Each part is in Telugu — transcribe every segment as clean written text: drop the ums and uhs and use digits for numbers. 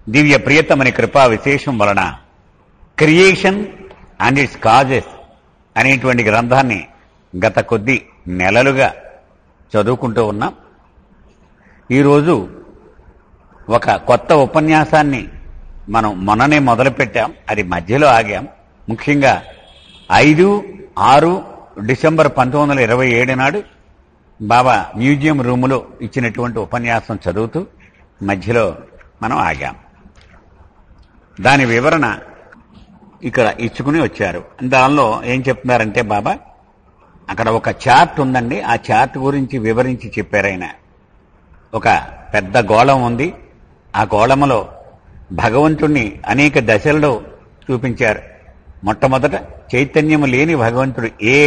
దివ్య ప్రియతమని కృపా విశేషం వలన క్రియేషన్ అండ్ ఇట్స్ కాజెస్ అనేటువంటి గ్రంథాన్ని గత కొద్ది నెలలుగా చదువుకుంటూ ఉన్నాం. ఈరోజు ఒక కొత్త ఉపన్యాసాన్ని మనం మొన్ననే మొదలుపెట్టాం. అది మధ్యలో ఆగాం. ముఖ్యంగా 5-6 డిసెంబర్ 1927 నాడు బాబా మ్యూజియం రూములో ఇచ్చినటువంటి ఉపన్యాసం చదువుతూ మధ్యలో మనం ఆగాం. దాని వివరణ ఇక్కడ ఇచ్చుకుని వచ్చారు. దానిలో ఏం చెప్తున్నారంటే బాబా అక్కడ ఒక చార్ట్ ఉందండి. ఆ చార్ట్ గురించి వివరించి చెప్పారు ఆయన. ఒక పెద్ద గోళం ఉంది. ఆ గోళములో భగవంతుణ్ణి అనేక దశలలో చూపించారు. మొట్టమొదట చైతన్యము లేని భగవంతుడు ఏ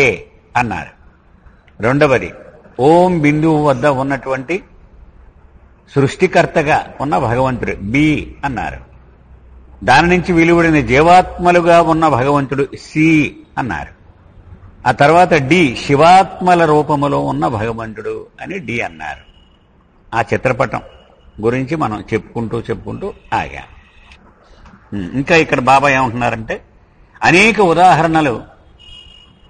అన్నారు. రెండవది ఓం బిందువు వద్ద ఉన్నటువంటి సృష్టికర్తగా ఉన్న భగవంతుడు బి అన్నారు. దాని నుంచి వెలువడిన జీవాత్మలుగా ఉన్న భగవంతుడు సి అన్నారు. ఆ తర్వాత డి శివాత్మల రూపములో ఉన్న భగవంతుడు అని డి అన్నారు. ఆ చిత్రపటం గురించి మనం చెప్పుకుంటూ ఆగా. ఇంకా ఇక్కడ బాబా ఏమంటున్నారంటే అనేక ఉదాహరణలు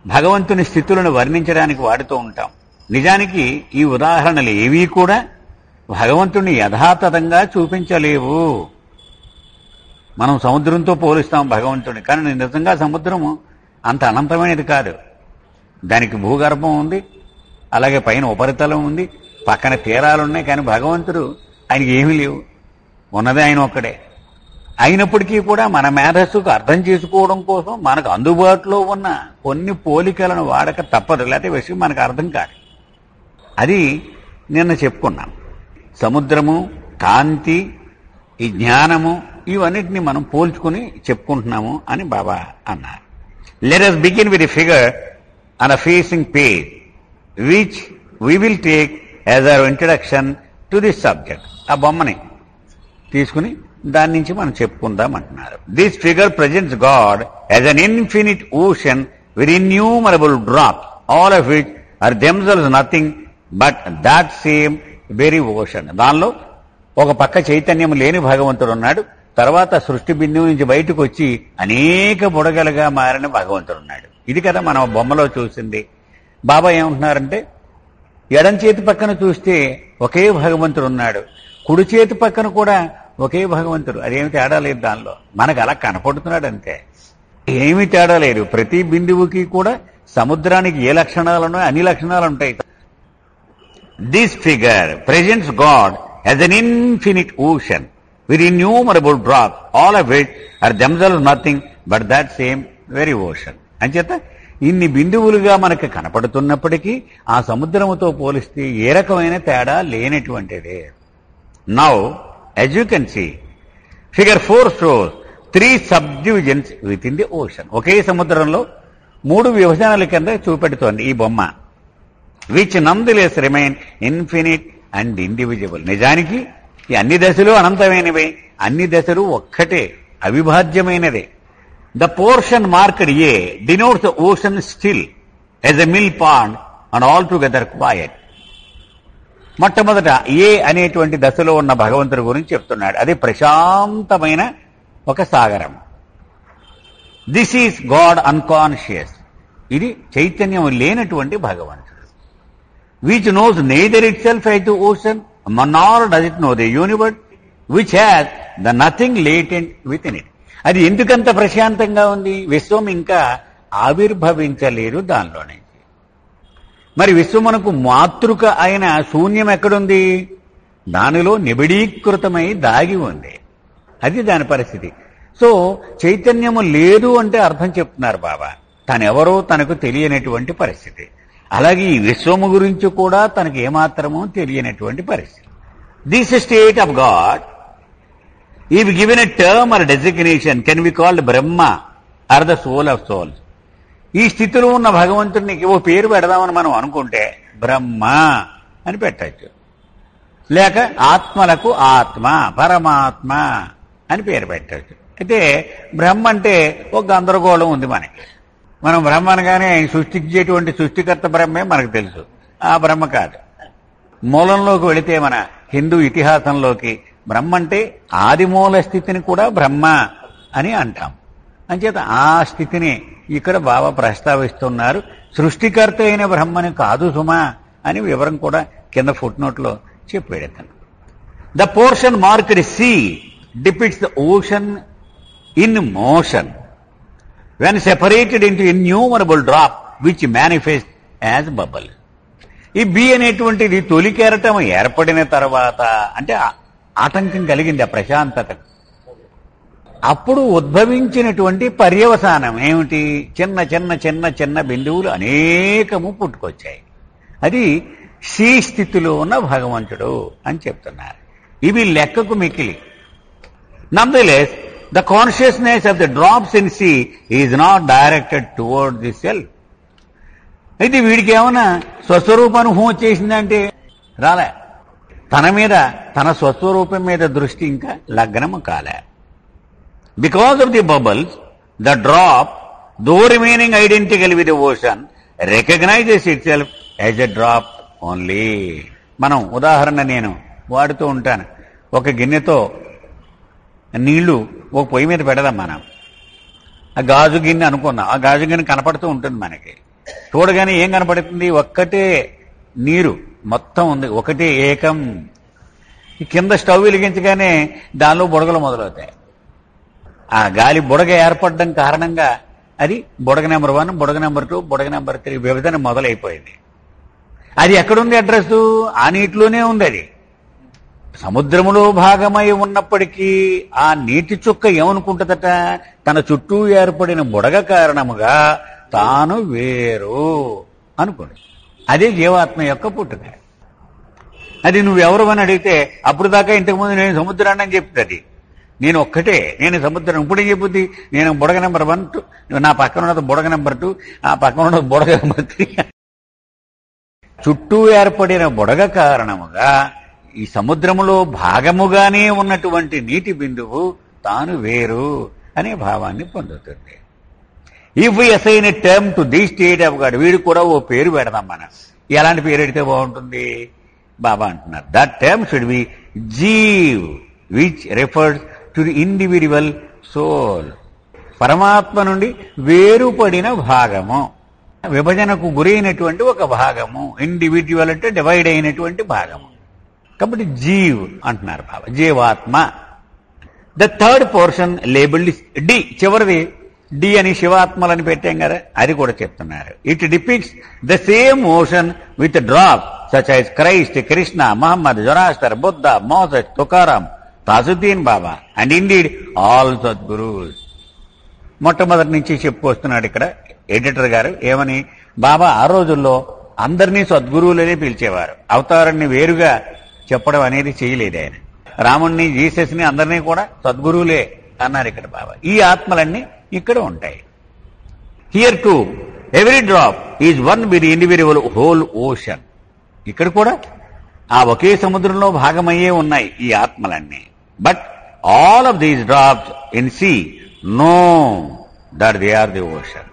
భగవంతుని స్థితులను వర్ణించడానికి వాడుతూ ఉంటాం. నిజానికి ఈ ఉదాహరణలు ఏవీ కూడా భగవంతుణ్ణి యథాతథంగా చూపించలేవు. మనం సముద్రంతో పోలుస్తాం భగవంతుడిని, కానీ నిజంగా సముద్రము అంత అనంతమైనది కాదు. దానికి భూగర్భం ఉంది, అలాగే పైన ఉపరితలం ఉంది, పక్కన తీరాలున్నాయి. కానీ భగవంతుడు ఆయనకి ఏమీ లేవు, ఉన్నదే ఆయన ఒక్కడే. అయినప్పటికీ కూడా మన మేధస్సుకు అర్థం చేసుకోవడం కోసం మనకు అందుబాటులో ఉన్న కొన్ని పోలికలను వాడక తప్పదు, లేకపోతే విషయం మనకు అర్థం కాదు. అది నిన్న చెప్పుకున్నాం. సముద్రము, కాంతి, ఈ జ్ఞానము, ఇవన్నిటిని మనం పోల్చుకుని చెప్పుకుంటున్నాము అని బాబా అన్నారు. Let us begin with a figure on a facing page which we will take as our introduction to this subject. ఆ బొమ్మని తీసుకుని దాని నుంచి మనం చెప్పుకుందాం అంటున్నారు. This figure presents God as an infinite ocean with innumerable drops, all of which are themselves nothing but that same very ocean. దానిలో ఒక పక్క చైతన్యం లేని భగవంతుడు ఉన్నాడు. తర్వాత సృష్టి బిందువు నుంచి బయటకు వచ్చి అనేక బుడగలుగా మారిన భగవంతుడు ఉన్నాడు. ఇది కదా మనం బొమ్మలో చూసింది. బాబా ఏమంటున్నారంటే ఎడం చేతి పక్కన చూస్తే ఒకే భగవంతుడు ఉన్నాడు, కుడి చేతి పక్కన కూడా ఒకే భగవంతుడు. అదేమి తేడా లేదు దానిలో. మనకు అలా కనపడుతున్నాడు అంతే, ఏమీ తేడా లేదు. ప్రతి బిందువుకి కూడా సముద్రానికి ఏ లక్షణాలున్నో అన్ని లక్షణాలు ఉంటాయి. This figure presents God as an infinite ocean with innumerable drops, all of which are themselves nothing but that same very ocean. అంచేత ఇన్ని బిందువులుగా మనకు కనపడుతున్నప్పటికీ ఆ సముద్రముతో పోలిస్తే ఏ రకమైన తేడా లేనటువంటిదే. Now as you can see, figure 4 shows 3 subdivisions within the ocean. ఒకే సముద్రంలో 3 విభజనల కింద చూపెడుతోంది ఈ బొమ్మ. which nonetheless remain infinite and indivisible. నిజానికి ఈ అన్ని దశలు అనంతమైనవే, అన్ని దశలు ఒక్కటే, అవిభాజ్యమైనదే. The portion marked A denotes the ocean still as a mill pond and altogether quiet. మొట్టమొదట ఏ అనేటువంటి దశలో ఉన్న భగవంతుడి గురించి చెప్తున్నాడు. అది ప్రశాంతమైన ఒక సాగరం. This is God unconscious. ఇది చైతన్యం లేనటువంటి భగవంతుడు. Which nose neither it self as the ocean nor does it know the universe which has the nothing latent within it. అది ఎందుకంత ప్రశాంతంగా ఉంది? విశ్వం ఇంకా ఆవిర్భవించలేదు దానిలో నుంచి. మరి విశ్వమునకు మాతృక అయిన శూన్యం ఎక్కడుంది? దానిలో నిబిడీకృతమై దాగి ఉంది. అది దాని పరిస్థితి. సో చైతన్యము లేదు అంటే అర్థం చెప్తున్నారు బాబా, తనెవరో తనకు తెలియనటువంటి పరిస్థితి. అలాగే ఈ విశ్వము గురించి కూడా తనకు ఏమాత్రమూ తెలియనటువంటి పరిస్థితి. This state of God if given a term or designation can be called Brahma or the soul of souls. ఈ స్థితిలో ఉన్న భగవంతుడికి ఓ పేరు పెడదామని మనం అనుకుంటే బ్రహ్మ అని పెట్టచ్చు, లేక ఆత్మలకు ఆత్మ, పరమాత్మ అని పేరు పెట్టచ్చు. అయితే బ్రహ్మ అంటే ఒక గందరగోళం ఉంది మనకి. మనం బ్రహ్మ అనగానే ఆయన సృష్టించేటువంటి సృష్టికర్త బ్రహ్మే మనకు తెలుసు, ఆ బ్రహ్మ కాదు. మూలంలోకి వెళితే మన హిందూ ఇతిహాసంలోకి బ్రహ్మ అంటే ఆదిమూల స్థితిని కూడా బ్రహ్మ అని అంటాం. అంచేత ఆ స్థితిని ఇక్కడ బాబా ప్రస్తావిస్తున్నారు. సృష్టికర్త అయిన బ్రహ్మని కాదు సుమా అని వివరం కూడా కింద ఫుట్ నోట్లో చెప్పాడు అతను. The portion marked C depicts the ocean in motion when separated into innumerable drop which manifest as bubble. ఈ బి అనేటువంటిది తొలి కెరటం ఏర్పడిన తర్వాత అంటే ఆటంకం కలిగింది ఆ ప్రశాంతత. అప్పుడు ఉద్భవించినటువంటి పర్యవసానం ఏమిటి? చిన్న చిన్న చిన్న చిన్న బిందువులు అనేకము పుట్టుకొచ్చాయి. అది సి స్థితిలో ఉన్న భగవంతుడు అని చెప్తున్నారు. ఇవి లెక్కకు మిక్కిలి. నమ్దలేస్ the consciousness of the drops in sea is not directed toward the self. అయితే వీడికి ఏమైనా స్వస్వరూపానుభవం వచ్చేసిందంటే రాలే. తన మీద తన స్వస్వరూపం మీద దృష్టి ఇంకా లగ్నము కాలే. Because of the bubbles the drop though remaining identical with the ocean recognises itself as a drop only. మనం ఉదాహరణ నేను వాడుతూ ఉంటాను. ఒక గిన్నెతో నీళ్లు ఒక పొయ్యి మీద పెడదాం మనం. ఆ గాజు గిన్నె అనుకున్నాం. ఆ గాజు గిన్నె కనపడుతూ ఉంటుంది మనకి. చూడగానే ఏం కనపడుతుంది? ఒక్కటే నీరు మొత్తం ఉంది, ఒకటే ఏకం. ఈ కింద స్టవ్ వెలిగించగానే దానిలో బుడగలు మొదలవుతాయి. ఆ గాలి బుడగ ఏర్పడడం కారణంగా అది బుడగ నెంబర్ 1, బుడగ నెంబర్ 2, బుడగ నెంబర్ 3 విభజన మొదలైపోయింది. అది ఎక్కడుంది అడ్రస్? ఆ నీటిలోనే ఉంది. అది సముద్రములో భాగమై ఉన్నప్పటికీ ఆ నీటి చుక్క ఏమనుకుంటుందట? తన చుట్టూ ఏర్పడిన బుడగ కారణముగా తాను వేరు అనుకోండి. అదే జీవాత్మ యొక్క పుట్టుక. అది నువ్వెవరు అని అడిగితే అప్పుడు దాకా ఇంతకుముందు నేను సముద్రాన్ని అని చెప్తుంది. నేను ఒక్కటే, నేను సముద్రం. ఇప్పుడేం చెప్పుద్ది? నేను బుడగ నెంబర్ 1, 2, నా పక్కన ఉన్నది బుడగ నెంబర్ 2, ఆ పక్కన ఉన్నది బుడగ నెంబర్ 3. చుట్టూ ఏర్పడిన బుడగ కారణముగా ఈ సముద్రములో భాగముగానే ఉన్నటువంటి నీటి బిందువు తాను వేరు అనే భావాన్ని పొందుతుంది. If we assign a term to the state of God, వీడు కూడా ఓ పేరు పెడదాం మనం. ఎలాంటి పేరు పెడితే బాగుంటుంది? బాబా అంటున్నారు that term should be jiv which refers to the individual soul. పరమాత్మ నుండి వేరుపడిన భాగము, విభజనకు గురైనటువంటి ఒక భాగము. ఇండివిడ్యువల్ అంటే డివైడ్ అయినటువంటి భాగము. కాబట్టి జీవ్ అంటున్నారు బాబా, జీవాత్మ. The third portion labelled D, చివరిది డి అని శివాత్మలని పెట్టాం కదా, అది కూడా చెప్తున్నారు. It depicts the same ocean with drop such as Christ, Krishna, Muhammad, Zoroaster, Buddha, Moses, Tukaram, Tajuddin Baba and indeed all sadgurus. మొట్టమొదటి నుంచి చెప్పుకొస్తున్నాడు ఇక్కడ ఎడిటర్ గారు. ఏమని? బాబా ఆ రోజుల్లో అందరినీ సద్గురువులనే పిలిచేవారు. అవతారాన్ని వేరుగా చెప్పడం అనేది చేయలేదు ఆయన. రాముణ్ణి, జీసస్ని అందరినీ కూడా సద్గురువులే అన్నారు ఇక్కడ బాబా. ఈ ఆత్మలన్నీ ఇక్కడ ఉంటాయి. Here too every drop is one with the individual whole ocean. ఇక్కడ కూడా ఆ ఒకే సముద్రంలో భాగమయ్యే ఉన్నాయి ఈ ఆత్మలన్నీ. But all of these drops in sea know that they are the ocean.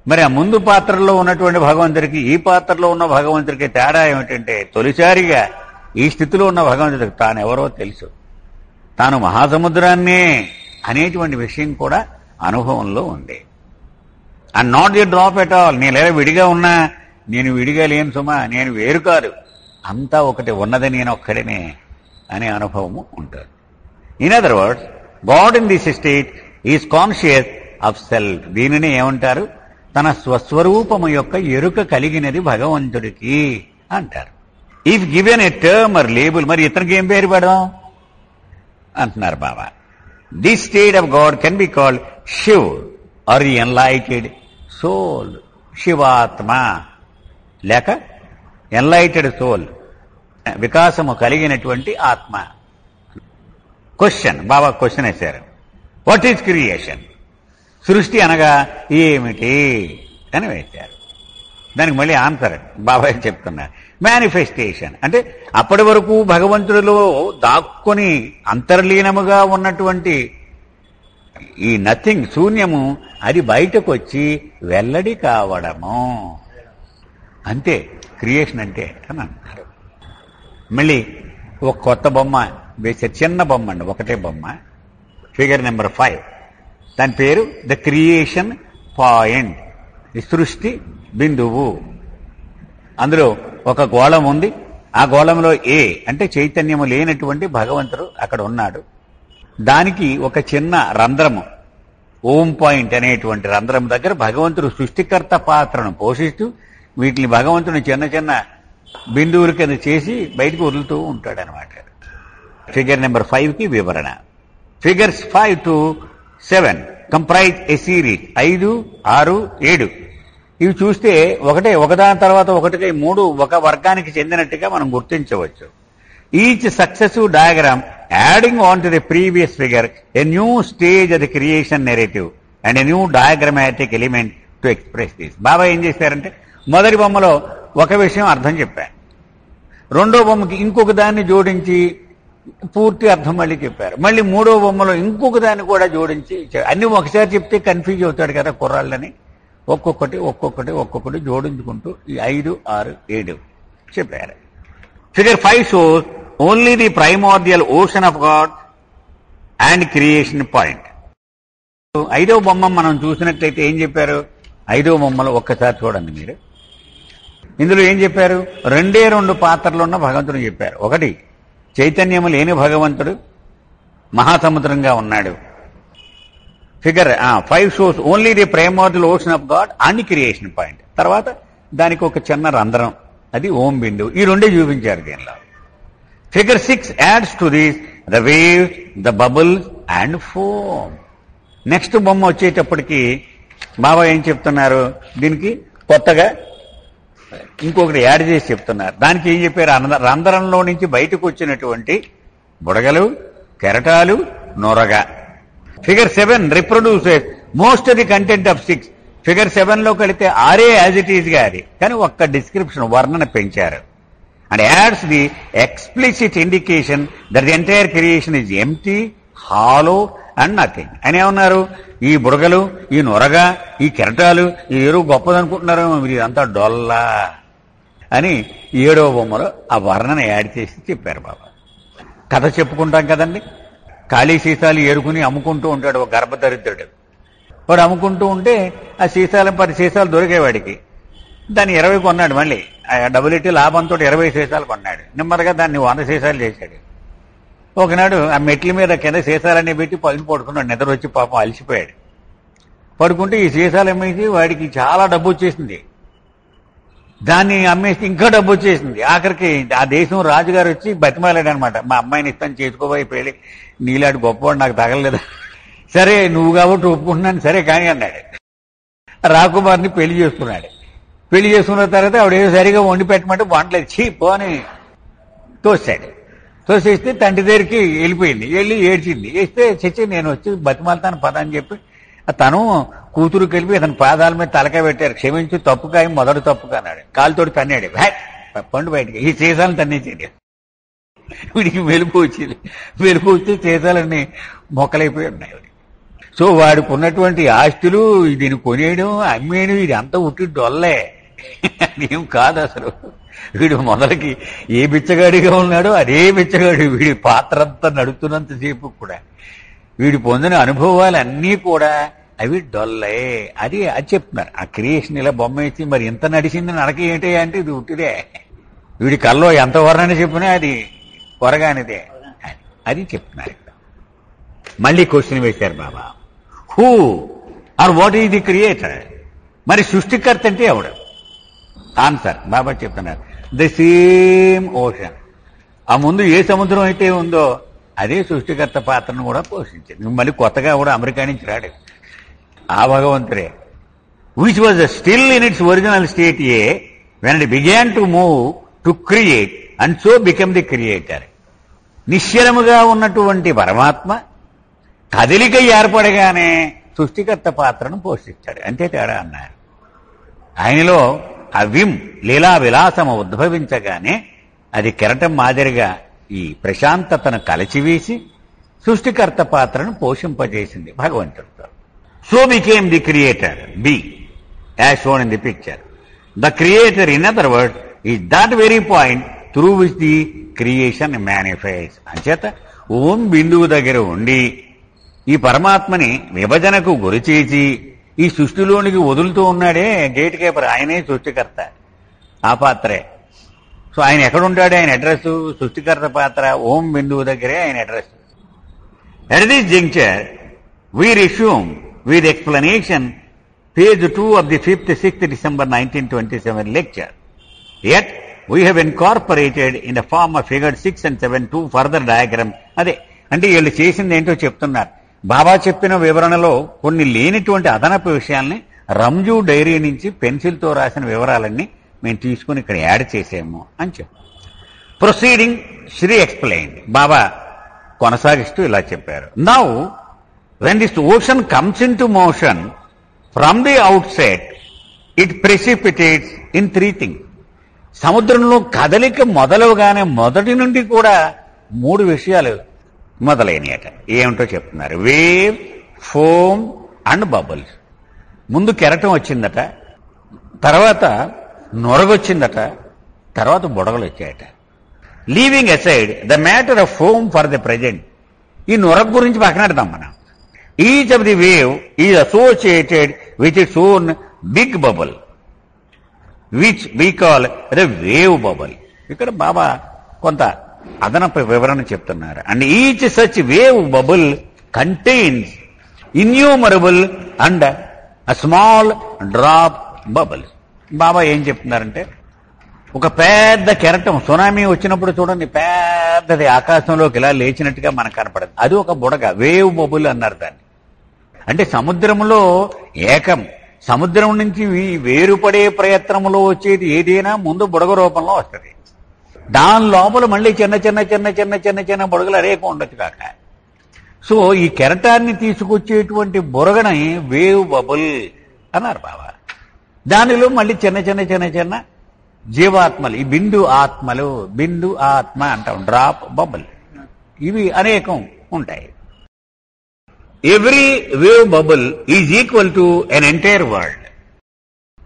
మరి ఆ ముందు పాత్రలో ఉన్నటువంటి భగవంతుడికి ఈ పాత్రలో ఉన్న భగవంతుడికి తేడా ఏమిటంటే, తొలిసారిగా ఈ స్థితిలో ఉన్న భగవంతుడికి తానెవరో తెలుసు, తాను మహాసముద్రాన్నే అనేటువంటి విషయం కూడా అనుభవంలో ఉంది. And not the drop at all. నేను లేదా విడిగా ఉన్నా, నేను విడిగా లేను సుమా, నేను వేరు కాదు, అంతా ఒకటి, ఉన్నది నేను ఒక్కడినే అనే అనుభవము ఉంటుంది. In other words, God in this state is conscious of self. దీనిని ఏమంటారు? తన స్వస్వరూపము యొక్క ఎరుక కలిగినది భగవంతుడికి అంటారు. If given a term or label, మరి ఇతనికి ఏం పేరు పెడదాం అంటున్నారు Baba. This state of God can be called Shiv or the enlightened soul. శివాత్మ లేక ఎన్లైటెడ్ సోల్, వికాసము కలిగినటువంటి ఆత్మ. క్వశ్చన్, బాబా క్వశ్చన్ వేశారు. What is creation? సృష్టి అనగా ఏమిటి అని వేశారు. దానికి మళ్ళీ ఆన్సర్ బాబాయ్ చెప్తున్నారు. మేనిఫెస్టేషన్ అంటే అప్పటి వరకు భగవంతుడిలో దాక్కుని అంతర్లీనముగా ఉన్నటువంటి ఈ నథింగ్, శూన్యము, అది బయటకు వచ్చి వెల్లడి కావడము. అంతే క్రియేషన్ అంటే అని అన్నారు. మళ్ళీ ఒక కొత్త బొమ్మ వేశారు. చిన్న బొమ్మ అండి, ఒకటే బొమ్మ, ఫిగర్ నెంబర్ 5. దాని పేరు ద క్రియేషన్ పాయింట్, సృష్టి బిందువు. అందులో ఒక గోళం ఉంది. ఆ గోళంలో ఏ అంటే చైతన్యము లేనటువంటి భగవంతుడు అక్కడ ఉన్నాడు. దానికి ఒక చిన్న రంధ్రము, ఓం పాయింట్ అనేటువంటి రంధ్రం దగ్గర భగవంతుడు సృష్టికర్త పాత్రను పోషిస్తూ వీటిని భగవంతుని చిన్న చిన్న బిందువుల కింద చేసి బయటకు వదులుతూ ఉంటాడనమాట. ఫిగర్ నెంబర్ 5కి వివరణ. Figures 5 to 7 comprise a series. 5, 6, 7 ఇవి చూస్తే ఒకదాని తర్వాత ఒకటిగా 3 ఒక వర్గానికి చెందినట్టుగా మనం గుర్తించవచ్చు. Each successive diagram adding on to the previous figure a new stage of the creation narrative and a new diagrammatic element to express this. Baba ఏం చేశారంటే మొదటి బొమ్మలో ఒక విషయం అర్థం చెప్పారు, రెండో బొమ్మకి ఇంకొక దాన్ని జోడించి పూర్తి అర్థం మళ్ళీ చెప్పారు, మళ్ళీ మూడో బొమ్మలో ఇంకొక దాన్ని కూడా జోడించి అన్ని ఒకసారి చెప్తే కన్ఫ్యూజ్ అవుతాడు కదా కుర్రాళ్ళని. ఒక్కొక్కటి జోడించుకుంటూ ఈ 5, 6, 7 చెప్పారు. Figure 5 shows only the primordial ocean of God and creation point. 5వ బొమ్మ మనం చూసినట్లయితే ఏం చెప్పారు? 5వ బొమ్మలో ఒక్కసారి చూడండి మీరు. ఇందులో ఏం చెప్పారు? 2 పాత్రలు ఉన్న భగవంతుడు చెప్పారు. ఒకటి చైతన్యము లేని భగవంతుడు మహాసముద్రంగా ఉన్నాడు. Figure 5 shows only the primordial ocean of God and creation point. తర్వాత దానికి ఒక చిన్న రంధ్రం, అది ఓం బిందువు. ఈ రెండే చూపించారు దీనిలో. Figure 6 ads to this the waves, the bubbles and foam. Next బొమ్మ వచ్చేటప్పటికి బాబా ఏం చెప్తున్నారు? దీనికి కొత్తగా ఇంకొకటి యాడ్ చేసి చెప్తున్నారు. దానికి ఏం చెప్పారు? రంధ్రంలో నుంచి బయటకు వచ్చినటువంటి బుడగలు, కెరటాలు, నొరగ. Figure 7 reproduces most of the content of 6. Figure 7లోకి వెళితే 6 యాజ్ ఇట్ ఈజ్ గా అది, కానీ ఒక్క డిస్క్రిప్షన్ వర్ణన పెంచారు. And ads the explicit indication that the entire creation is empty, hollow and nothing అని ఏమన్నారు? ఈ బుడగలు, ఈ నొరగ, ఈ కెరటాలు ఈ ఎరువు గొప్పదనుకుంటున్నారు, మీరు ఇదంతా డొల్లా అని 7వ బొమ్మలో ఆ వర్ణన యాడ్ చేసి చెప్పారు బాబా. కథ చెప్పుకుంటాం కదండి, ఖాళీ సీసాలు ఏరుకుని అమ్ముకుంటూ ఉంటాడు ఒక గర్భదరిద్రుడు. వాడు అమ్ముకుంటూ ఉంటే ఆ 10 సీసాలు దొరికేవాడికి. దాన్ని 20 కొన్నాడు. మళ్ళీ డబ్బులు ఇట్టి లాభంతో 20 సీసాలు కొన్నాడు. నెమ్మదిగా దాన్ని 100 సీసాలు చేశాడు. ఒకనాడు ఆ మెట్ల మీద కింద సీసాలన్నీ పెట్టి పైన పడుకున్నాడు. నిద్ర వచ్చి పాపం అలసిపోయాడు. పడుకుంటే ఈ సీసాలు అమ్మేసి వాడికి చాలా డబ్బు వచ్చేసింది. దాన్ని అమ్మేసి ఇంకా డబ్బు వచ్చేసింది. ఆఖరికి ఆ దేశం రాజుగారు వచ్చి బతిమాలాడు అనమాట, మా అమ్మాయిని ఇస్తాను చేసుకోబోయి పెళ్లి, నీలాంటి గొప్పవాడు నాకు తగలలేదా? సరే నువ్వు కాబట్టి ఒప్పుకుంటున్నాను, సరే కానీ అన్నాడు. రాకుమార్ని పెళ్లి చేసుకున్నాడు. పెళ్లి చేసుకున్న తర్వాత ఆవిడేదో సరిగా వండి పెట్టమంటే వంటలేదు, చీప్ అని తోసాడు. తోసేస్తే తండ్రి దగ్గరికి వెళ్ళిపోయింది. వెళ్ళి ఏడ్చింది. వేస్తే చచ్చి నేను వచ్చి బతిమాలతాను పద అని చెప్పి తను కూతురు కలిపి అతని పాదాల మీద తలకాయ పెట్టారు. క్షమించి తప్పుకాయ మొదటి తప్పుగా అన్నాడు. కాలుతోటి తన్నాడు. పండు బయటికి ఈ సీసాలను తన్నేసేది. వీడికి మెలుపు వచ్చింది. మెలుపు వచ్చి సీసాలన్నీ మొక్కలైపోయి ఉన్నాయి. సో వాడికి ఉన్నటువంటి ఆస్తులు దీన్ని కొనేయడం, అమ్మేయడం, ఇది అంతా ఉట్టి డొల్లే, అదేం కాదు అసలు. వీడు మొదలకి ఏ బిచ్చగాడిగా ఉన్నాడో అదే బిచ్చగాడు. వీడి పాత్ర అంతా నడుస్తున్నంతసేపు కూడా వీడు పొందిన అనుభవాలన్నీ కూడా అవి డొల్లే. అది చెప్తున్నారు. ఆ క్రియేషన్ ఇలా బొమ్మ వేసి మరి ఎంత నడిచింది నడక ఏంటి అంటే ఇది ఉట్టిదే. వీడి కల్లో ఎంత వర్ణన చెప్పినా అది కొరగానిదే అది చెప్తున్నారు. మళ్ళీ క్వశ్చన్ వేశారు Baba, who are what is the creator? మరి సృష్టికర్త అంటే ఎవడు? ఆన్సర్ బాబా చెప్తున్నారు, ది సేమ్ ఓషన్. ఆ ముందు ఏ సముద్రం అయితే ఉందో అదే సృష్టికర్త పాత్రను కూడా పోషించింది. మళ్ళీ కొత్తగా కూడా అమెరికా నుంచి రాడు, ఆ భగవంతుడే. Which was still in its original state A when it began to move to create and so become the creator. నిశ్చలముగా ఉన్నటువంటి పరమాత్మ కదలిక ఏర్పడగానే సృష్టికర్త పాత్రను పోషిస్తాడు, అంతే తేడా అన్నారు. ఆయనలో ఆ లీలా విలాసము ఉద్భవించగానే అది కెరటం మాదిరిగా ఈ ప్రశాంతతను కలచివేసి సృష్టికర్త పాత్రను పోషింపజేసింది భగవంతుడితో. So became the creator be as shown in the picture. The creator in other words is that very point through which the creation manifest. అంచేత ఓం బిందువు దగ్గర ఉండి ఈ పరమాత్మని విభజనకు గురిచేసి ఈ సృష్టిలోనికి వదులుతూ ఉన్నాడే గేట్ కీపర్, ఆయనే సృష్టికర్త, ఆ పాత్రే. సో ఆయన ఎక్కడుంటాడు, ఆయన అడ్రస్ సృష్టికర్త పాత్ర ఓం బిందువు దగ్గరే ఆయన address. At this juncture, we resume with explanation page 2 of the 5th 6th December 1927 lecture. Yet, we have incorporated in the form of figure 6 and 7 two further diagram. అదే అంటే వీళ్ళు చేసింది ఏంటో చెప్తున్నారు. బాబా చెప్పిన వివరణలో కొన్ని లేనిటువంటి అదనపు విషయాల్ని రంజు డైరీ నుంచి పెన్సిల్తో రాసిన వివరాలన్నీ మేము తీసుకుని ఇక్కడ యాడ్ చేసాము అని చెప్పాం. Proceeding Shri explain. బాబా కొనసాగిస్తూ ఇలా చెప్పారు. Now when this ocean comes in to motion from the out set it precipitates in 3 things. సముద్రంలో కదలిక మొదలవగానే మొదటి నుండి కూడా 3 విషయాలు మొదలైనయట. ఏమిటో చెప్తున్నారు. Wave, foam and bubbles. ముందు కెరటం వచ్చిందట, తర్వాత నొరగొచ్చిందట, తర్వాత బుడగలు వచ్చాయట. Leaving aside the matter of foam for the present. ఈ నొరగ గురించి పక్కనెడతాం మనం. Each of the wave is associated with its own big bubble which we call the wave bubble. ఇక్కడ బాబా కొంత అదనపు వివరణ చెప్తున్నారు. And each such wave bubble contains innumerable and a small drop bubble. Baba ఏం చెప్తున్నారంటే, ఒక పెద్ద కెరటం సునామీ వచ్చినప్పుడు చూడండి, పెద్దది ఆకాశంలోకి ఇలా లేచినట్టుగా మనకు కనపడదు, అది ఒక బుడగ, వేవ్ బబుల్ అన్నారు దాన్ని. అంటే సముద్రంలో ఏకం, సముద్రం నుంచి వేరుపడే ప్రయత్నంలో వచ్చేది ఏదైనా ముందు బుడగ రూపంలో వస్తుంది. దాని లోపల మళ్ళీ చిన్న చిన్న చిన్న చిన్న చిన్న చిన్న బుడగలు అనేకం ఉండొచ్చు కాక. సో ఈ కెరటాన్ని తీసుకొచ్చేటువంటి బురగని వేవ్ బబుల్ అన్నారు బాబా. దానిలో మళ్ళీ చిన్న చిన్న చిన్న చిన్న జీవాత్మలు, ఈ బిందు ఆత్మలు, బిందు ఆత్మ అంటాం, డ్రాప్ బబుల్, ఇవి అనేకం ఉంటాయి. Every wave bubble is equal to an entire world.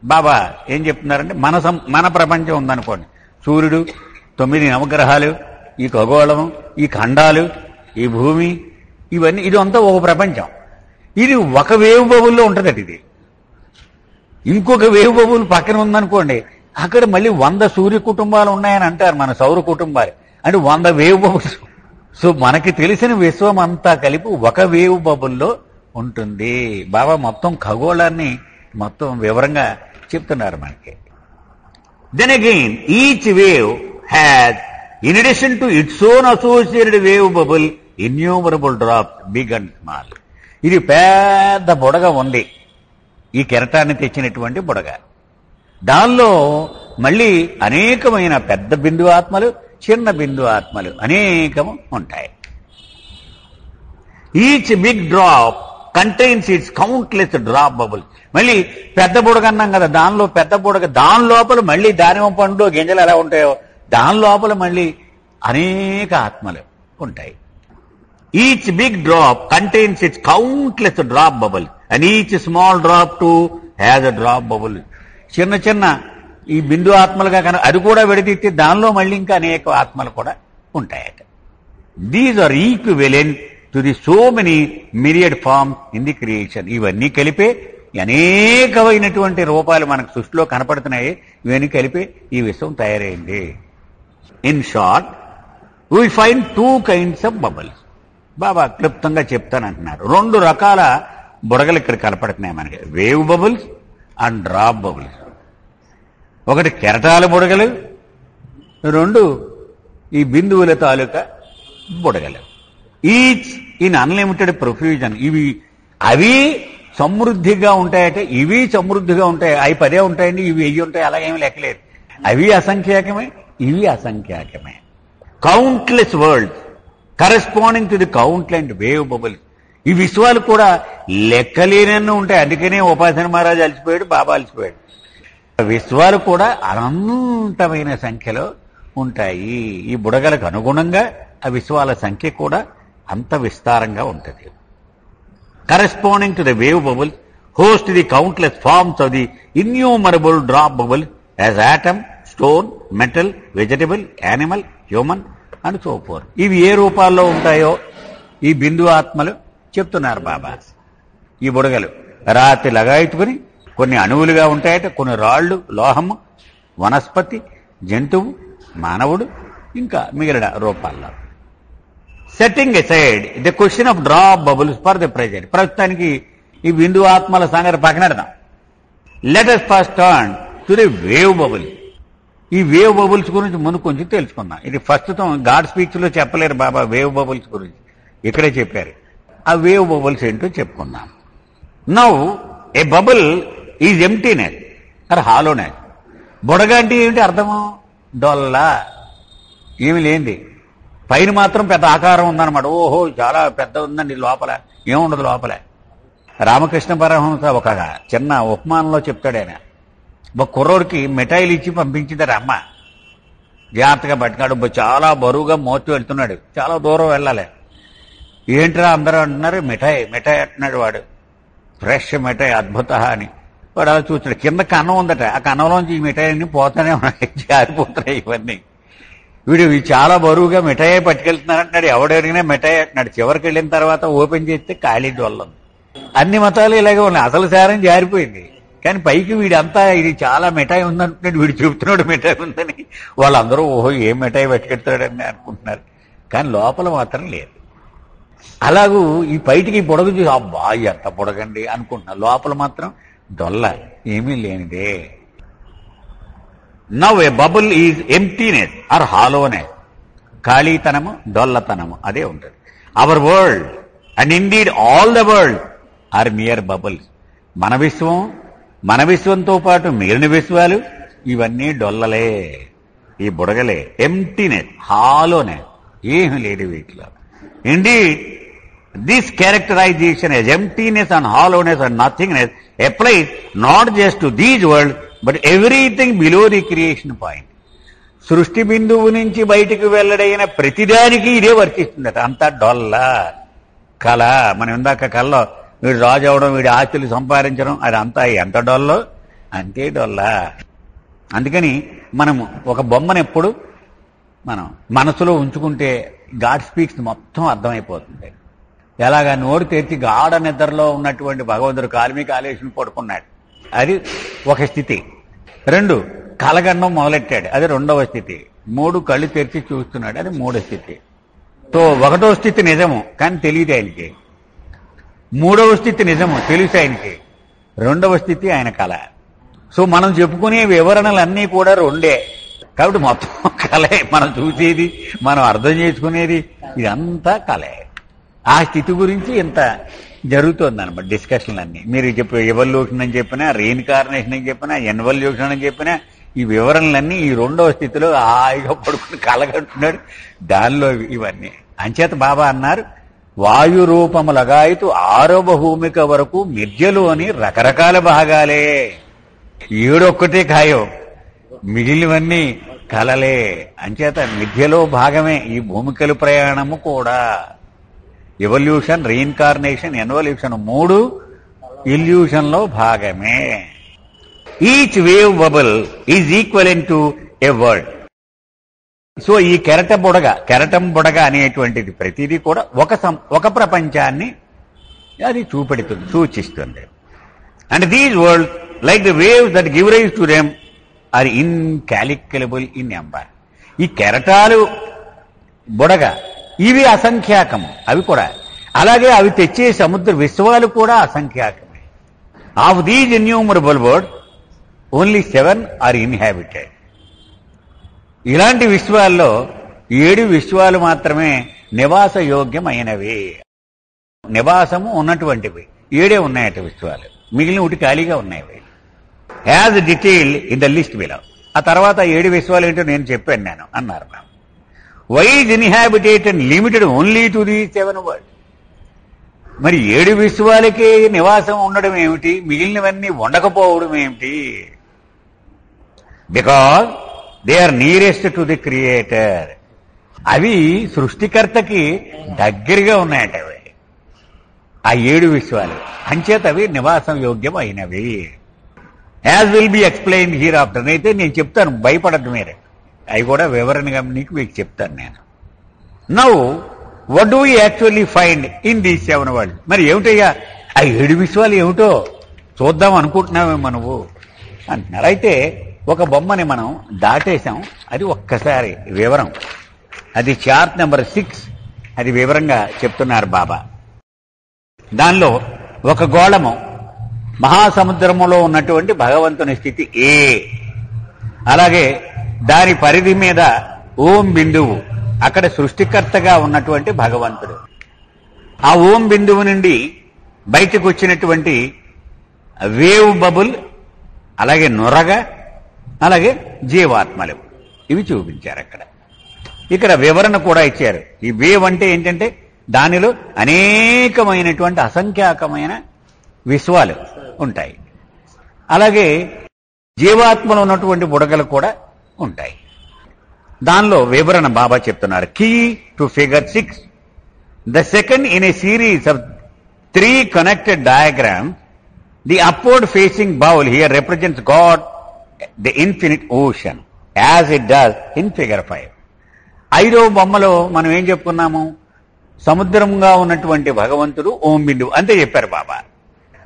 Baba ఏం చెప్తున్నారంటే, మన ప్రపంచం ఉందనుకోండి, సూర్యుడు, 9 నవగ్రహాలు, ఈ ఖగోళం, ఈ ఖండాలు, ఈ భూమి, ఇవన్నీ, ఇది అంతా ఒక ప్రపంచం. ఇది ఒక వేవ్ బబుల్లో ఉంటుందట. ఇది ఇంకొక వేవ్ బబుల్ పక్కన ఉందనుకోండి, అక్కడ మళ్ళీ 100 సూర్య కుటుంబాలు ఉన్నాయని అంటారు, మన సౌర కుటుంబాలు, అంటే 100 వేవ్ బబుల్స్. సో మనకి తెలిసిన విశ్వం అంతా కలిపి ఒక వేవ్ బబుల్లో ఉంటుంది. బాబా మొత్తం ఖగోళాన్ని మొత్తం వివరంగా చెప్తున్నారు మనకి. Then again each wave has in addition to its own associated wave bubble innumerable drops big and small. ఇది పెద్ద బుడగ ఉంది, ఈ కెరటాన్ని తెచ్చినటువంటి బుడగ. దానిలో మళ్ళీ అనేకమైన పెద్ద బిందు ఆత్మలు, చిన్న బిందు ఆత్మలు అనేకము ఉంటాయి. Each big drop contains its countless drop bubble. మళ్ళీ పెద్ద బుడగ అన్నాం కదా, దానిలో పెద్ద బుడగ, దాని లోపల మళ్ళీ దానిమ్మ పండు గింజలు ఎలా ఉంటాయో దాని లోపల మళ్ళీ అనేక ఆత్మలు ఉంటాయి. Each big drop contains its countless drop bubble and each small drop too has a drop bubble. చిన్న చిన్న ఈ బిందు ఆత్మలుగా కనుక అది కూడా విడదీస్తే దానిలో మళ్ళీ ఇంకా అనేక ఆత్మలు కూడా ఉంటాయట. These are equivalent to the so many myriad forms in the creation. ఇవన్నీ కలిపే అనేకమైనటువంటి రూపాలు మనకు సృష్టిలో కనపడుతున్నాయి. ఇవన్నీ కలిపే ఈ విశ్వం తయారైంది. In short, we find 2 kinds of bubbles. Baba క్లుప్తంగా చెప్తానంటున్నారు. 2 రకాల బుడగలు ఇక్కడ కనపడుతున్నాయి మనకి, wave bubbles and drop bubbles. ఒకటి కెరటాల బుడగలు, 2 ఈ బిందువుల తాలూకా బుడగలు. Each in unlimited profusion. అవి సమృద్ధిగా ఉంటాయట, ఇవి సమృద్ధిగా ఉంటాయి. అవి 10 ఉంటాయండి, ఇవి 1000 ఉంటాయి, అలాగేమీ లెక్కలేదు. అవి అసంఖ్యాకమే, ఇవి అసంఖ్యాకమే. Countless worlds corresponding to the countless wave bubbles. ఈ విశ్వాలు కూడా లెక్కలేనన్ను ఉంటాయి. అందుకనే ఉపాసన మహారాజు అలసిపోయాడు, బాబా అలసిపోయాడు. విశ్వాలు కూడా అనంతమైన సంఖ్యలో ఉంటాయి. ఈ బుడగలకు అనుగుణంగా ఆ విశ్వాల సంఖ్య కూడా అంత విస్తారంగా ఉంటుంది. Corresponding to the wave bubble host the countless forms of the innumerable drop bubble as atom, stone, metal, vegetable, animal, human and so forth. ఇవి ఏ రూపాల్లో ఉంటాయో ఈ బిందు ఆత్మలు చెప్తున్నారు బాబా. ఈ బుడగలు రాతి లగాయతుకుని కొన్ని అణువులుగా ఉంటాయట, కొన్ని రాళ్లు, లోహము, వనస్పతి, జంతువు, మానవుడు, ఇంకా మిగిలిన రూపాల్లో. Setting aside the question of drop bubbles for the present. ప్రస్తుతానికి ఈ బిందు ఆత్మల సంగతి పక్కనెడదాం. Let us first turn to the wave bubble. ఈ వేవ్ బబుల్స్ గురించి ముందు కొంచెం తెలుసుకుందాం. ఇది ప్రస్తుతం గాడ్ స్పీచ్ లో చెప్పలేరు బాబా వేవ్ బబుల్స్ గురించి, ఇక్కడే చెప్పారు. ఆ వేవ్ బబుల్స్ ఏంటో చెప్పుకుందాం. Now a bubble is emptiness or hollowness. బుడగ అంటే ఏమిటి అర్థము? డొల్లా, ఏమి లేనిది. పైన మాత్రం పెద్ద ఆకారం ఉందన్నమాట. ఓహో చాలా పెద్ద ఉందండి, లోపల ఏముండదు. లోపల రామకృష్ణ పరమహంస ఒక చిన్న ఉపమానంలో చెప్తాడు ఆయన. ఒక కుర్రోడికి మిఠాయిలు ఇచ్చి పంపించిందట అమ్మ. జాగ్రత్తగా పట్టుకాడు, చాలా బరువుగా మోస్తూ వెళ్తున్నాడు, చాలా దూరం వెళ్ళాలి. ఏంట్రా అందరూ అంటున్నారు, మిఠాయి మిఠాయి అంటున్నాడు వాడు. ఫ్రెష్ మిఠాయి అద్భుత అని వాడు అలా చూస్తున్నాడు. కింద కన్నం ఉందట, ఆ కన్నంలోంచి ఈ మిఠాయి అన్ని పోతానే ఉన్నాయి, జారిపోతున్నాయి ఇవన్నీ. వీడు చాలా బరువుగా మిఠాయి పట్టుకెళ్తున్నారంటున్నాడు. ఎవడెరిగినా మిఠాయి అంటున్నాడు. చివరికి వెళ్ళిన తర్వాత ఓపెన్ చేస్తే ఖాళీ డొల్లం. అన్ని మతాలు ఇలాగే ఉన్నాయి, అసలు సారం జారిపోయింది. కానీ పైకి వీడంతా ఇది చాలా మిఠాయి ఉందంటున్నాడు, వీడు చెబుతున్నాడు మిఠాయి ఉందని. వాళ్ళందరూ ఓహో ఏం మిఠాయి పట్టుకెళ్తాడని అనుకుంటున్నారు, కానీ లోపల మాత్రం లేదు. అలాగూ ఈ బయటికి బుడగ చూసి అబ్బా ఎంత బుడగండి అనుకుంటున్నారు, లోపల మాత్రం డొల్ల, ఏమీ లేనిదే. Now a bubble is emptiness or hollowness. ఖాళీతనము, డొల్లతనము అదే ఉంటుంది. Our world and indeed all the world are mere bubbles. మన విశ్వంతో పాటు మిగిలిన విశ్వాలు ఇవన్నీ డొల్లలే, ఈ బుడగలే. ఎంప్టీనెస్, హాలోనెస్, ఏమి లేదు వీటిలో. Indeed this characterisation as emptiness and hollowness and nothingness applies not just to these worlds but everything below the creation point. సృష్టి బిందువు నుంచి బయటికి వెల్లడైన ప్రతిదానికి ఇదే వర్తిస్తుందట. అంతా డొల్ల, కళ. మనం ఇందాక కళలో వీడు రాజు అవడం, వీడి ఆస్తులు సంపాదించడం, అది అంతా ఎంత డొల్లో అంతే డొల్ల. అందుకని మనము ఒక బొమ్మను ఎప్పుడు మనం మనసులో ఉంచుకుంటే గాడ్ స్పీక్స్ మొత్తం అర్థమైపోతుంది. ఎలాగా నోరు తెరిచి గాఢ నిద్రలో ఉన్నటువంటి భగవంతుడు కాలిమి కాలేసుని పడుకున్నాడు, అది ఒక స్థితి. 2 కలగండం మొదలెట్టాడు, అది 2వ స్థితి. 3 కళ్ళు తెరిచి చూస్తున్నాడు, అది 3వ స్థితి. 1వ స్థితి నిజము కానీ తెలియదు ఆయనకి. 3వ స్థితి నిజము తెలుసు ఆయనకి. 2వ స్థితి ఆయన కళ. సో మనం చెప్పుకునే వివరణలన్నీ కూడా 2. కాబట్టి మొత్తం కళే. మనం చూసేది, మనం అర్థం చేసుకునేది ఇదంతా కళే. ఆ స్థితి గురించి ఇంత జరుగుతుంది అనమాట డిస్కషన్లు అన్నీ. మీరు ఎవల్యూషన్ అని చెప్పినా, రీఇన్కార్నేషన్ అని చెప్పినా, ఎన్వల్యూషన్ అని చెప్పినా, ఈ వివరణలన్నీ ఈ 2వ స్థితిలో హాయిగా పడుకుని కలగంటున్నాడు. దానిలో ఇవన్నీ అంచేత బాబా అన్నారు, వాయు రూపము లగాయితూ 6వ భూమిక వరకు మిథ్యలోని రకరకాల భాగాలే. 7 ఒక్కటే ఖాయం, మిగిలినవన్నీ కలలే. అంచేత మిథ్యలో భాగమే ఈ భూమికలు ప్రయాణము కూడా. ఎవల్యూషన్, రీఇన్కార్నేషన్, ఎన్వల్యూషన్ 3 ఇల్యూషన్ లో భాగమే. Each wave bubble is equivalent to a world. So ఈ కెరటం బుడగ అనేటువంటిది ప్రతిదీ కూడా ఒక ప్రపంచాన్ని అది సూచిస్తుంది. And these world like the waves that give rise to them are incalculable in number. ఈ కెరటాలు, బుడగ ఇవి అసంఖ్యాకము, అవి కూడా. అలాగే అవి తెచ్చే సముద్ర విశ్వాలు కూడా అసంఖ్యాకమే. Of these innumerable world only 7 are inhabited. ఇలాంటి విశ్వాల్లో 7 విశ్వాలు మాత్రమే నివాస యోగ్యమైనవి, నివాసము ఉన్నటువంటివి 7 ఉన్నాయట విశ్వాలు. మిగిలిన ఒకటి ఖాళీగా ఉన్నాయి. As detail in the list below. ఆ తర్వాత 7 విశ్వాలు ఏంటో నేను చెప్పాను అన్నారు. Why is inhabited limited only to the 7 world. మరి 7 విశ్వాలకే నివాసం ఉండడం ఏమిటి, మిగిలినవన్నీ ఉండకపోవడం ఏమిటి? Because they are nearest to the creator. అవి సృష్టికర్తకి దగ్గరగా ఉన్నాయట అవి, ఆ 7 విశ్వాలు. అంచేత అవి నివాసం యోగ్యం అయినవి. As will be explain here after. అయితే నేను చెప్తాను, భయపడద్దు మీరే, అవి కూడా వివరణగా మీకు చెప్తాను నేను. Now what do you actually find in these 7 worlds? మరి ఏమిటయ్యా ఆ 7 విశ్వాలు ఏమిటో చూద్దాం అనుకుంటున్నావేమో నువ్వు అంటున్నారు. అయితే ఒక బొమ్మని మనం దాటేశాం, అది ఒక్కసారి వివరం, అది చార్ట్ నెంబర్ 6, అది వివరంగా చెప్తున్నారు బాబా. దానిలో ఒక గోళము మహాసముద్రములో ఉన్నటువంటి భగవంతుని స్థితి ఏ, అలాగే దాని పరిధి మీద ఓం బిందువు, అక్కడ సృష్టికర్తగా ఉన్నటువంటి భగవంతుడు. ఆ ఓం బిందువు నుండి బయటకు వచ్చినటువంటి వేవ్ బబుల్, అలాగే నొరగ, అలాగే జీవాత్మలు, ఇవి చూపించారు అక్కడ. ఇక్కడ వివరణ కూడా ఇచ్చారు. ఈ వేవ్ అంటే ఏంటంటే దానిలో అనేకమైనటువంటి అసంఖ్యాకమైన విశ్వాలు ఉంటాయి, అలాగే జీవాత్మలు ఉన్నటువంటి బుడగలు కూడా ఉంటాయి. దానిలో వివరణ బాబా చెప్తున్నారు. Key to figure 6, the second in a series of 3 connected diagrams, the upward facing bowl here represents God, the infinite ocean, as it does in figure 5. 5వ బొమ్మలో మనం ఏం చెప్పుకున్నాము? సముద్రంగా ఉన్నటువంటి భగవంతుడు ఓం బిందువు అంతే చెప్పారు బాబా.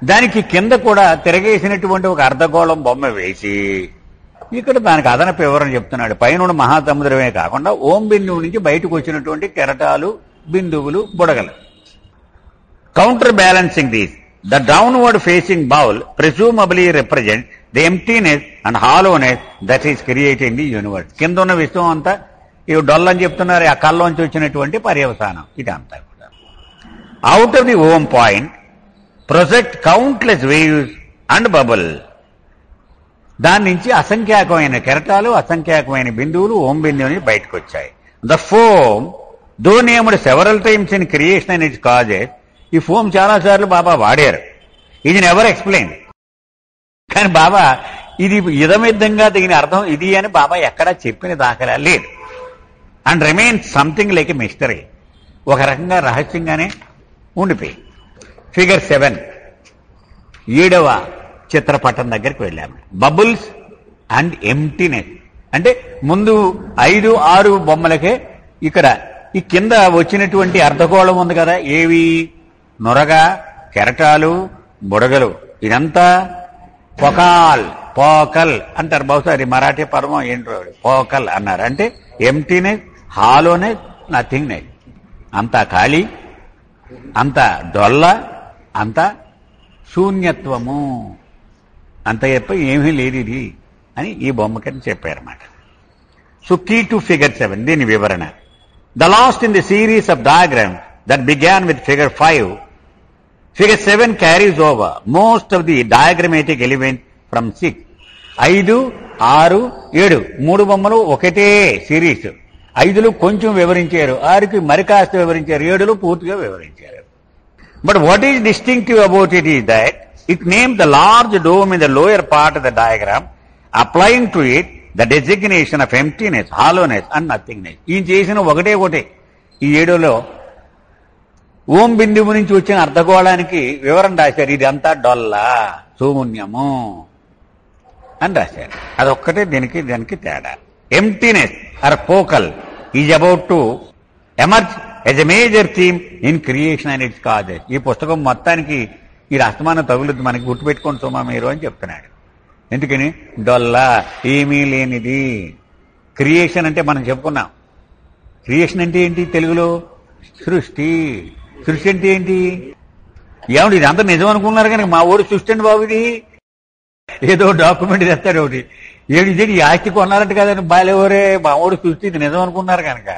దానికి కింద కూడా తిరగేసినటువంటి ఒక అర్ధగోళం బొమ్మ వేసి ఇక్కడ దానికి అదనపు వివరణ చెప్తున్నాడు. పైన మహాసముద్రమే కాకుండా ఓం బిందువు నుంచి బయటకు వచ్చినటువంటి కెరటాలు, బిందువులు, బుడగలు. Counterbalancing these, the downward facing bowl presumably represent the emptiness and hollowness that is created in the universe. కింద ఉన్న విశ్వం అంతా ఇవి డొల్లని చెప్తున్నారు, ఆ కళ్ళలోంచి వచ్చినటువంటి పర్యవసానం ఇదంతా కూడా. Out of the Om point project countless waves and bubble. దాని నుంచి అసంఖ్యాకమైన కెరటాలు, అసంఖ్యాకమైన బిందువులు ఓం బిందువు నుంచి బయటకు వచ్చాయి. The foam though named several times in creation and its causes. ఈ ఫోమ్ చాలా సార్లు బాబా వాడారు, ఇది నెవర్ ఎక్స్ప్లెయిన్. కానీ బాబా ఇది ఇదమిద్దంగా దీని అర్థం ఇది అని బాబా ఎక్కడా చెప్పిన దాఖలా లేదు. And remains something like a mystery, ఒక రకంగా రహస్యంగానే ఉండిపోయి. ఫిగర్ 7, 7వ చిత్రపటం దగ్గరికి వెళ్ళాము. బబుల్స్ అండ్ ఎంప్టీనెస్ అంటే ముందు 5, 6 బొమ్మలకే ఇక్కడ ఈ కింద వచ్చినటువంటి అర్ధగోళం ఉంది కదా, ఏవి? నొరగ, కెరటాలు, బుడగలు, ఇదంతా పోకల్ అంటారు. బహుశా అది మరాఠీ పదం ఏంటో పోకల్ అన్నారు. అంటే ఎంప్టీనెస్, హాలోనెస్, నథింగ్నెస్, అంతా ఖాళీ, అంతా డొల్ల, అంతా శూన్యత్వము, అంత చెప్ప ఏమీ లేదు ఇది అని ఈ బొమ్మకని చెప్పారన్నమాట. సో కీ టు ఫిగర్ 7, దీని వివరణ. The last in the series of diagram that began with figure 5, figure 7 carries over most of the diagrammatic elements from 6. 5, 6, 7 3 బొమ్మలు ఒకటే సిరీస్. 5లో కొంచెం వివరించారు, 6కి మరి కాస్త వివరించారు, 7లో పూర్తిగా వివరించారు. But what is distinctive about it is that it name the large dome in the lower part of the diagram, applying to it the designation of emptiness, hollowness and nothingness. ఈయన చేసిన ఒకటే ఈ 7లో ఓం బిందువు నుంచి వచ్చిన అర్ధగోళానికి వివరణ రాశారు. ఇది అంతా డొల్ల, శూన్యము అని రాశారు. అదొక్కటే దీనికి తేడా. Emptiness or focal is about to emerge as a major theme in creation and its causes. ఈ పుస్తకం మొత్తానికి ఈ అస్తమానం తగులుద్ది, మనకి గుర్తుపెట్టుకోండి సుమా మీరు అని చెప్తున్నాడు. ఎందుకని? డొల్ల, ఏమీ లేనిది. క్రియేషన్ అంటే మనం చెప్పుకున్నాం, క్రియేషన్ అంటే ఏంటి తెలుగులో? సృష్టి. సృష్టి అంటే ఏంటి? ఏమండి ఇదంతా నిజం అనుకున్నారు కనుక మా ఊరు సృష్టి అండి బాబు, ఇది ఏదో డాక్యుమెంట్ తెస్తాడు ఒకటి, ఇది ఈ ఆస్తి కొన్నారంట కదండి బాలేవరే, మా ఊరు సృష్టి, ఇది నిజం అనుకున్నారు కనుక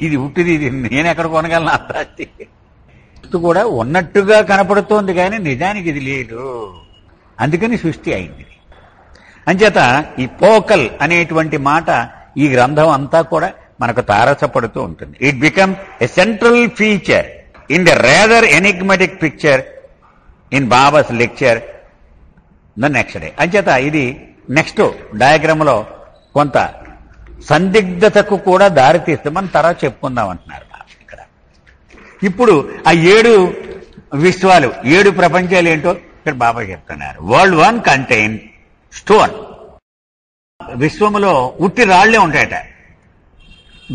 ఇది ఉట్టిది, ఇది నేను ఎక్కడ కొనగలను అంత ఆస్తి కూడా ఉన్నట్టుగా కనపడుతోంది కానీ నిజానికి ఇది లేదు, అందుకని సృష్టి అయింది. అంచేత ఈ పోకల్ అనేటువంటి మాట ఈ గ్రంథం అంతా కూడా మనకు తారసపడుతూ ఉంటుంది. It become a central feature in the rather enigmatic picture in babas lecture the next day. అంచేత ఇది నెక్స్ట్ డయాగ్రామ్ లో కొంత సందిగ్ధతకు కూడా దారితీస్తే మనం తర్వాత చెప్పుకుందాం అంటున్నారు ఇక్కడ. ఇప్పుడు ఆ 7 విశ్వాలు, 7 ప్రపంచాలు ఏంటో ఇక్కడ బాబా చెప్తున్నారు. World 1 contain stone. విశ్వములో ఉట్టి రాళ్లే ఉంటాయట.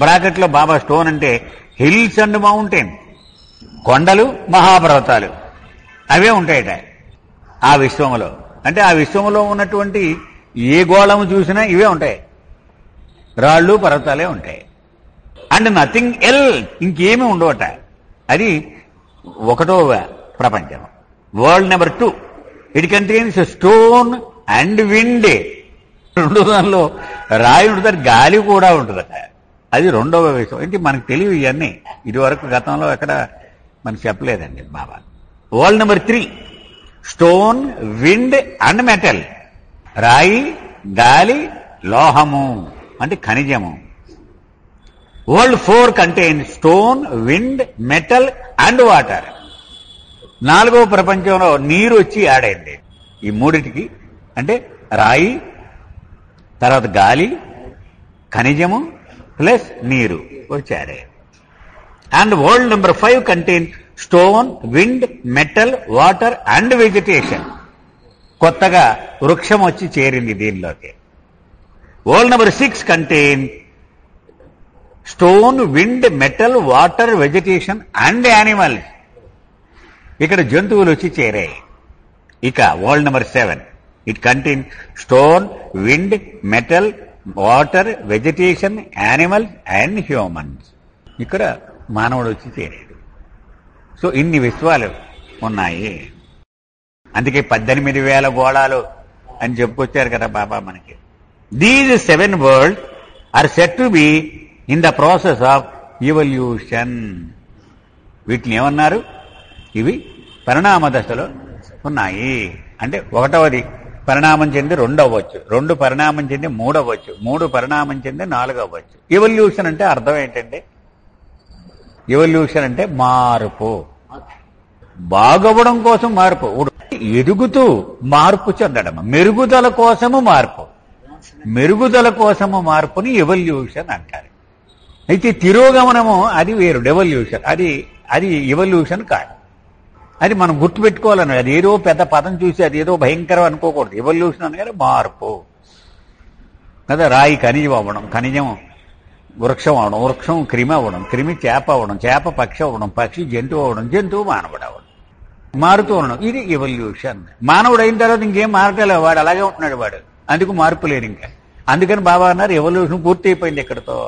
బ్రాకెట్లో బాబా స్టోన్ అంటే హిల్స్ అండ్ మౌంటైన్, కొండలు మహాపర్వతాలు అవే ఉంటాయట ఆ విశ్వములో. అంటే ఆ విశ్వములో ఉన్నటువంటి ఏ గోళము చూసినా ఇవే ఉంటాయి, రాళ్ళు పర్వతాలే ఉంటాయి. అండ్ నథింగ్ ఎల్, ఇంకేమీ ఉండవట. అది ఒకటో ప్రపంచం. World number 2 it contains stone and wind. రెండో దానిలో రాయి ఉంటుంది, గాలి కూడా ఉంటుందట. అది రెండవ విషయం. అంటే మనకు తెలియదు ఇవన్నీ, ఇదివరకు గతంలో ఎక్కడ మనకు చెప్పలేదండి Baba. World number 3 stone, wind and metal. రాయి, గాలి, లోహము అంటే ఖనిజము. World 4 contain stone, wind, metal and water. 4వ ప్రపంచంలో నీరు వచ్చి యాడ్ అయింది ఈ మూడిటికి. అంటే రాయి, తర్వాత గాలి, ఖనిజము ప్లస్ నీరు వచ్చి యాడ్ అయ్యింది. And world number 5 contain stone, wind, metal, water and vegetation. కొత్తగా వృక్షం వచ్చి చేరింది దీనిలోకి. World number 6 contain stone, wind, metal, water, vegetation and animals. ఇక్కడ జంతువులు వచ్చి చేరాయి. ఇక world number 7 it contain stone, wind, metal, water, vegetation, animals and humans. ఇక్కడ మానవుడు వచ్చి చేరాడు. సో ఇన్ని విశ్వాలు ఉన్నాయి. అందుకే 18,000 గోళాలు అని చెప్పుకొచ్చారు కదా బాబా మనకి. These 7 worlds are set to be in the process of evolution. వీటిని ఏమన్నారు? ఇవి పరిణామ దశలో ఉన్నాయి. అంటే 1వది పరిణామం చెంది 2 అవ్వచ్చు, 2 పరిణామం చెంది 3 అవ్వచ్చు, 3 పరిణామం చెంది 4 అవ్వచ్చు. ఎవల్యూషన్ అంటే అర్థం ఏంటంటే, ఎవల్యూషన్ అంటే మార్పు, బాగవడం కోసం మార్పు, ఎదుగుతూ మార్పు చెందడం, మెరుగుదల కోసము మార్పు, మెరుగుదల కోసము మార్పుని ఎవల్యూషన్ అంటారు. అయితే తిరోగమనము అది వేరు, డెవల్యూషన్. అది ఎవల్యూషన్ కాదు. అది మనం గుర్తుపెట్టుకోవాలని, అది ఏదో పెద్ద పదం చూసి అది ఏదో భయంకరం అనుకోకూడదు. ఎవల్యూషన్ అనగానే మార్పు కదా. రాయి ఖనిజం అవ్వడం, ఖనిజం వృక్షం అవడం, వృక్షం క్రిమి అవ్వడం, క్రిమి చేప అవ్వడం, చేప పక్షి అవ్వడం, పక్షి జంతువు అవ్వడం, జంతువు మానవుడు అవ్వడం, మారుతూ ఉండడం. ఇది ఎవల్యూషన్. మానవుడు అయిన తర్వాత ఇంకేం మారటలేదు, వాడు అలాగే ఉంటున్నాడు, వాడు అందుకు మార్పు లేదు ఇంకా. అందుకని బాబా అన్నారు ఎవల్యూషన్ పూర్తి అయిపోయింది ఇక్కడతో.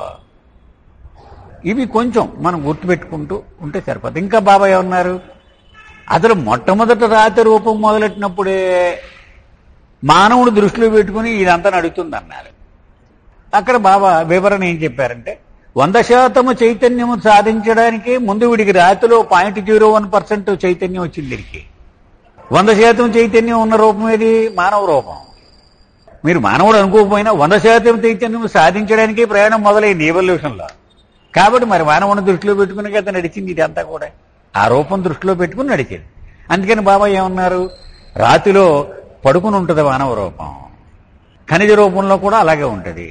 ఇవి కొంచెం మనం గుర్తుపెట్టుకుంటూ ఉంటే సరిపోతుంది. ఇంకా బాబా ఏమన్నారు? అసలు మొట్టమొదట రాతి రూపం మొదలెట్టినప్పుడే మానవుడు దృష్టిలో పెట్టుకుని ఇదంతా నడుస్తుంది అన్నారు. అక్కడ బాబా వివరణ ఏం చెప్పారంటే, 100% చైతన్యము సాధించడానికి ముందు వీడికి రాతిలో 0.01% చైతన్యం వచ్చింది. వీడికి 100% చైతన్యం ఉన్న రూపం ఏది? మానవ రూపం. మీరు మానవుడు అనుకోకపోయినా 100% చైతన్యం సాధించడానికి ప్రయాణం మొదలైంది ఎవల్యూషన్లో. కాబట్టి మరి మానవుని దృష్టిలో పెట్టుకుని కదా నడిచింది ఇదంతా కూడా. ఆ రూపం దృష్టిలో పెట్టుకుని నడిచింది. అందుకని బాబా ఏమన్నారు? రాతిలో పడుకుని ఉంటుంది మానవ రూపం, ఖనిజ రూపంలో కూడా అలాగే ఉంటుంది.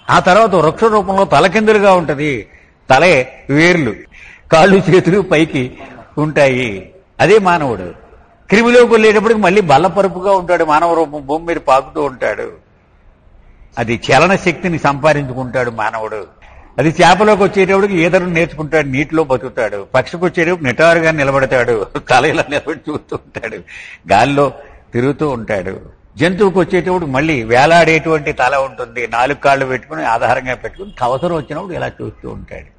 ఆ తర్వాత వృక్ష రూపంలో తలకిందులుగా ఉంటుంది, తలే వేర్లు, కాళ్ళు చేతులు పైకి ఉంటాయి, అదే మానవుడు. క్రిమిలోకి వెళ్ళేటప్పటికి మళ్ళీ బల్లపరుపుగా ఉంటాడు మానవ రూపం, భూమి మీద పాకుతూ ఉంటాడు. అది చలన శక్తిని సంపాదించుకుంటాడు మానవుడు. అది చేపలోకి వచ్చేటప్పటికి ఈతను నేర్చుకుంటాడు, నీటిలో బతుకుతాడు. పక్షికి వచ్చేటప్పుడు నిటారుగా నిలబడతాడు, తల ఇలా నిలబడి చూస్తూ ఉంటాడు, గాల్లో తిరుగుతూ ఉంటాడు. జంతువుకి వచ్చేటప్పుడు మళ్ళీ వేలాడేటువంటి తల ఉంటుంది, 4 కాళ్ళు పెట్టుకుని ఆధారంగా పెట్టుకుని అవసరం వచ్చినప్పుడు ఇలా చూస్తూ ఉంటాడు.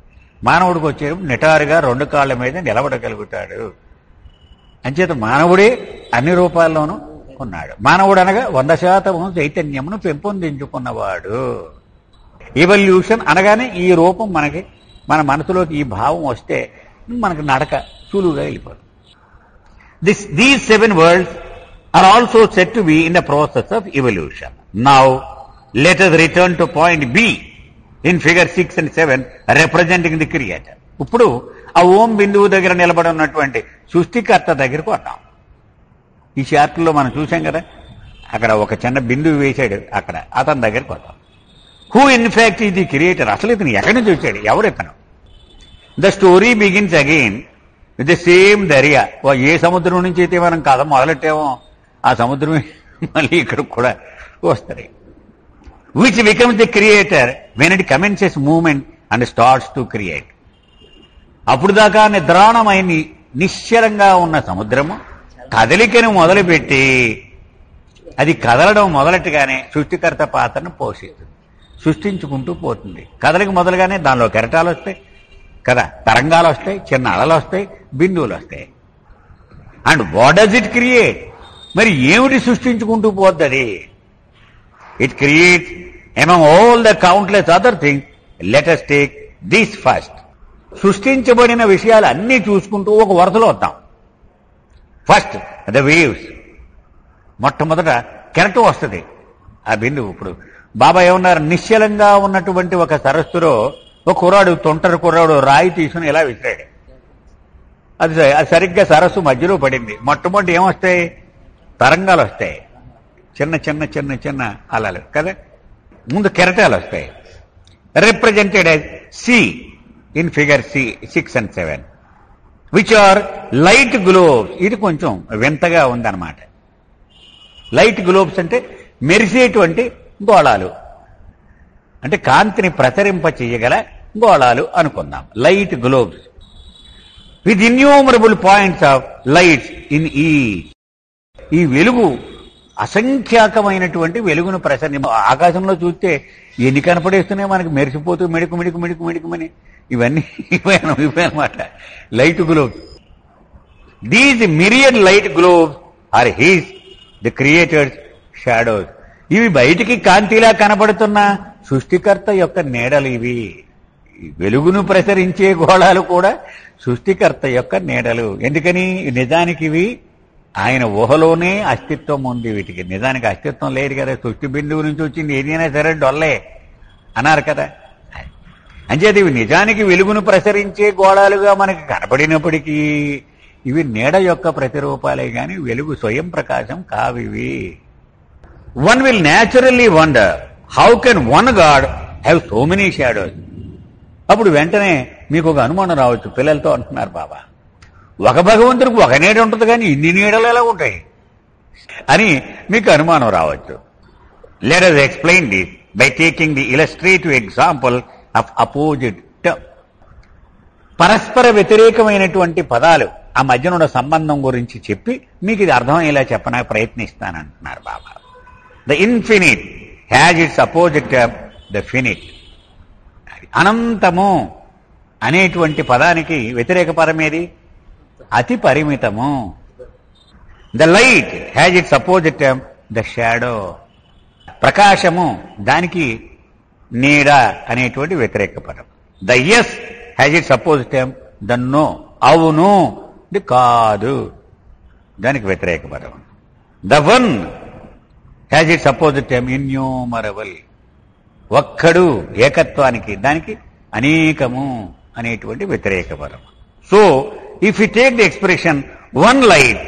మానవుడికి వచ్చేటప్పుడు నిటారుగా 2 కాళ్ళ మీద నిలబడగలుగుతాడు. అంచేత మానవుడే అన్ని రూపాల్లోనూ ఉన్నాడు. మానవుడు అనగా 100% చైతన్యమును పెంపొందించుకున్నవాడు. ఎవల్యూషన్ అనగానే ఈ రూపం మనకి, మన మనసులోకి ఈ భావం వస్తే మనకి నడక సులువుగా వెళ్ళిపోతుంది. These 7 worlds are also said to be in the process of evolution. Now, let us return to point B in figure 6 and 7 representing the creator. ఇప్పుడు ఆ ఓం బిందువు దగ్గర నిలబడి ఉన్నటువంటి సృష్టికర్త దగ్గరకు వద్దాం. ఈ చార్ట్లో మనం చూసాం కదా, అక్కడ ఒక చిన్న బిందువు వేశాడు, అక్కడ అతని దగ్గరికి వద్దాం. Who in fact is the creator? అసలు ఇతను ఎక్కడి నుంచి వచ్చాడు, ఎవరు ఇతను? The story begins again with the same దర్యా. ఏ సముద్రం నుంచి అయితే మనం కథ మొదలెట్టామో ఆ సముద్రమే మళ్ళీ ఇక్కడ కూడా వస్తుంది. Which becomes the creator when it commences movement and starts to create. అప్పుడు దాకా నిద్రాణమైన నిశ్చలంగా ఉన్న సముద్రము కదలికను మొదలుపెట్టి అది కదలడం మొదలెట్టుగానే సృష్టికర్త పాత్రను పోషిస్తుంది, సృష్టించుకుంటూ పోతుంది. కదలిక మొదలుగానే దానిలో కెరటాలు వస్తాయి కదా, తరంగాలు వస్తాయి, చిన్న అలలు వస్తాయి, బిందువులు వస్తాయి. And what does it create? మరి ఏమిటి సృష్టించుకుంటూ పోతుంది? It creates among all the countless other things. Let us take this first. సృష్టించబడిన విషయాలు అన్నీ చూసుకుంటూ ఒక వరుసలో వద్దాం. First the waves. మొట్టమొదట కెరటం వస్తుంది, ఆ బిందువు. ఇప్పుడు బాబా ఏమన్నారు, నిశ్చలంగా ఉన్నటువంటి ఒక సరస్సులో ఒక కుర్రాడు, తొంటరి కుర్రాడు రాయి తీసుకుని ఇలా విసిరాడు. అది సరిగ్గా సరస్సు మధ్యలో పడింది. మొట్టమొదటి ఏమొస్తాయి? తరంగాలు వస్తాయి, చిన్న చిన్న చిన్న చిన్న అలలు కదా. ముందు కెరటాలు వస్తాయి, represented as C in figure 6 and 7, which are light globes. ఇది కొంచెం వింతగా ఉందన్నమాట. లైట్ గ్లోబ్స్ అంటే మెరిసేటువంటి గోళాలు, అంటే కాంతిని ప్రసరింప చేయగల గోళాలు అనుకుందాం. Light globes with innumerable points of lights in ఈ వెలుగు అసంఖ్యాకమైనటువంటి వెలుగును ఆకాశంలో చూస్తే ఎన్ని కనపడేస్తున్నాయి మనకి, మెరిసిపోతూ మెడుకు మెడుకు మెడుకు మెడుకుమని. ఇవన్నీ ఇవన్నమాట light globes. These myriad light globes are his the creator's shadows. ఇవి బయటికి కాంతిలా కనబడుతున్న సృష్టికర్త యొక్క నీడలు. ఇవి వెలుగును ప్రసరించే గోళాలు కూడా సృష్టికర్త యొక్క నీడలు. ఎందుకని? నిజానికి ఇవి ఆయన ఊహలోనే అస్తిత్వం ఉంది. వీటికి నిజానికి అస్తిత్వం లేదు కదా. సృష్టి బిందువు నుంచి వచ్చింది ఏదైనా సరే డొల్లే అన్నారు కదా. అంచేత ఇవి నిజానికి వెలుగును ప్రసరించే గోళాలుగా మనకి కనపడినప్పటికీ ఇవి నీడ యొక్క ప్రతిరూపాలే గాని వెలుగు స్వయం ప్రకాశం కావివి. One will naturally wonder how can one God have so many shadows. అప్పుడు వెంటనే మీకు ఒక అనుమానం రావచ్చు. పిల్లలతో అంటున్నారు, బాబా ఒక భగవంతుడికి ఒక నీడ ఉంటుంది కానీ ఇన్ని నీడలు ఎలా ఉంటాయి అని మీకు అనుమానం రావచ్చు. Let us explain this by taking the illustrative example of opposite term. పరస్పర వ్యతిరేకమైనటువంటి పదాలు ఆ మధ్యన ఉన్న సంబంధం గురించి చెప్పి మీకు ఇది అర్థమయ్యేలా చెప్పడానికి ప్రయత్నిస్తానంటున్నారు Baba. The infinite has its opposite the finite. అనంతము అనేటువంటి పదానికి వ్యతిరేక పదం ఏది? అతి పరిమితము. The light has its opposite the shadow. ప్రకాశము దానికి నీడ అనేటువంటి వ్యతిరేక పదం. The yes has its opposite the no. అవును ఇది కాదు దానికి వ్యతిరేక పదం. The one has its opposite innumerable. ఒక్కడు ఏకత్వానికి దానికి అనేకము అనేటువంటి వ్యతిరేక పదం. So if you take the expression one light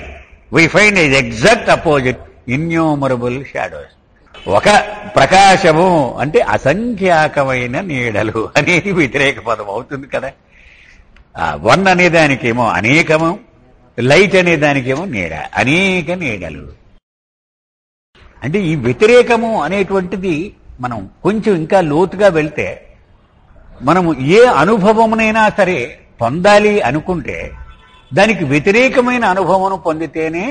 we find yes exact opposite innumerable shadows. ఒక ప్రకాశము అంటే అసంఖ్యాకమైన నీడలు అనేది వ్యతిరేక పదం అవుతుంది కదా. వన్ అనేదానికేమో అనేకము, లైట్ అనేదానికేమో నీడ, అనేక నీడలు. అంటే ఈ వ్యతిరేకము అనేటువంటిది మనం కొంచెం ఇంకా లోతుగా వెళ్తే మనము ఏ అనుభవమునైనా సరే పొందాలి అనుకుంటే దానికి వ్యతిరేకమైన అనుభవం పొందితేనే,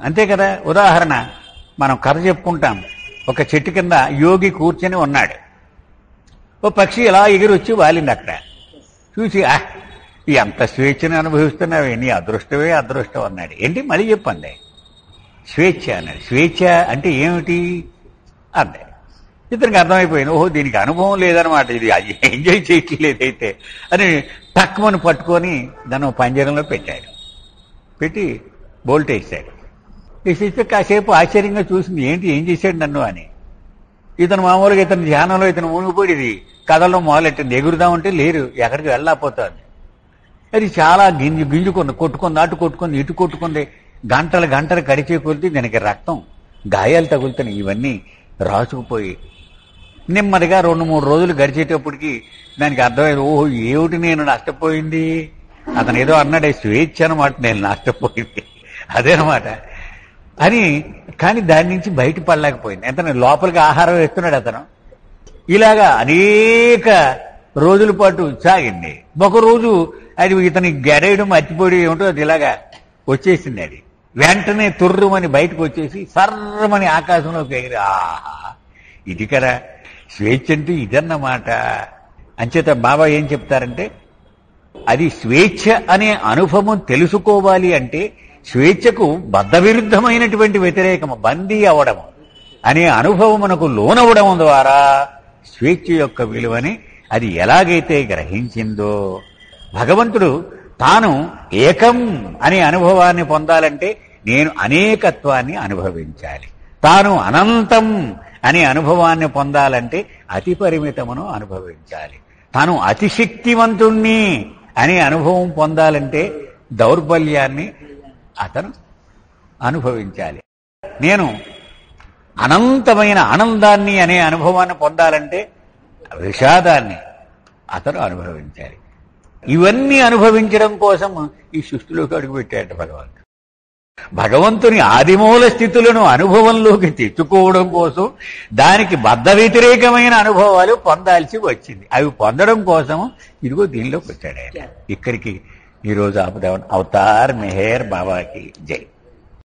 అంతే కదా. ఉదాహరణ మనం కథ చెప్పుకుంటాం. ఒక చెట్టు కింద యోగి కూర్చొని ఉన్నాడు. ఓ పక్షి ఇలా ఎగిరి వచ్చి వాలింది. అక్కడ చూసి ఎంత స్వేచ్ఛను అనుభవిస్తున్నావే, నీ అదృష్టమే అదృష్టం అన్నాడు. ఏంటి మళ్ళీ చెప్పండి. స్వేచ్ఛ అన్నాడు. స్వేచ్ఛ అంటే ఏమిటి అన్నాడు. ఇతనికి అర్థమైపోయింది, ఓహో దీనికి అనుభవం లేదనమాట, ఇది ఎంజాయ్ చేయట్లేదైతే అని తక్కువని పట్టుకొని దాన్ని పంజరంలో పెట్టాడు. పెట్టి బోల్ట్ వేసాడు. వేసేస్తే కాసేపు ఆశ్చర్యంగా చూసింది, ఏంటి ఏం చేశాడు నన్ను అని. ఇతను మామూలుగా ఇతని ధ్యానంలో ఇతను మునిగిపోయి ఇది కథల్లో మొదలెట్టింది. ఎగురుదామంటే లేరు, ఎక్కడికి వెళ్ళకపోతుంది. అది చాలా గింజుకుంది, కొట్టుకుంది, అటు కొట్టుకుంది, ఇటు కొట్టుకుంది. గంటలు గంటలు కడిచే కొలితే దానికి రక్తం గాయాలు తగులుతున్నాయి. ఇవన్నీ రాసుకుపోయి నెమ్మదిగా 2-3 రోజులు గడిచేటప్పటికి దానికి అర్థమైంది, ఓహో ఏమిటి నేను నష్టపోయింది అతను ఏదో అన్నాడే స్వేచ్ఛ అనమాట, నేను నష్టపోయింది అదేనమాట అని. కానీ దాని నుంచి బయటపడలేకపోయింది. అతను లోపలికి ఆహారం వేస్తున్నాడు అతను. ఇలాగా అనేక రోజుల పాటు సాగింది. ఒకరోజు అది ఇతని గడేయడం మర్చిపోయి ఏమిటో అది ఇలాగా వచ్చేసింది. అది వెంటనే తుర్రుమని బయటకు వచ్చేసి సర్రమని ఆకాశంలోకి ఎగిరి, ఆహా ఇది కదా స్వేచ్ఛ అంటే ఇదన్నమాట. అంచేత బాబా ఏం చెప్తారంటే, అది స్వేచ్ఛ అనే అనుభవం తెలుసుకోవాలి అంటే స్వేచ్ఛకు బద్ధవిరుద్ధమైనటువంటి వ్యతిరేకము బందీ అవడము అనే అనుభవమునకు లోనవడం ద్వారా స్వేచ్ఛ యొక్క విలువని అది ఎలాగైతే గ్రహించిందో, భగవంతుడు తాను ఏకం అనే అనుభవాన్ని పొందాలంటే నేను అనేకత్వాన్ని అనుభవించాలి, తాను అనంతం అనే అనుభవాన్ని పొందాలంటే అతి పరిమితమును అనుభవించాలి, తాను అతిశక్తివంతుణ్ణి అనే అనుభవం పొందాలంటే దౌర్బల్యాన్ని అతను అనుభవించాలి, నేను అనంతమైన ఆనందాన్ని అనే అనుభవాన్ని పొందాలంటే విషాదాన్ని అతను అనుభవించాలి. ఇవన్నీ అనుభవించడం కోసం ఈ సృష్టిలోకి అడుగుపెట్టాడు భగవంతుడు. భగవంతుని ఆదిమూల స్థితులను అనుభవంలోకి తెచ్చుకోవడం కోసం దానికి బద్ధ వ్యతిరేకమైన అనుభవాలు పొందాల్సి వచ్చింది. అవి పొందడం కోసం ఇదిగో దీనిలోకి వచ్చాడు ఆయన. ఇక్కడికి ఈరోజు ఆపుదాం. అవతార్ మెహర్ బాబాకి జై.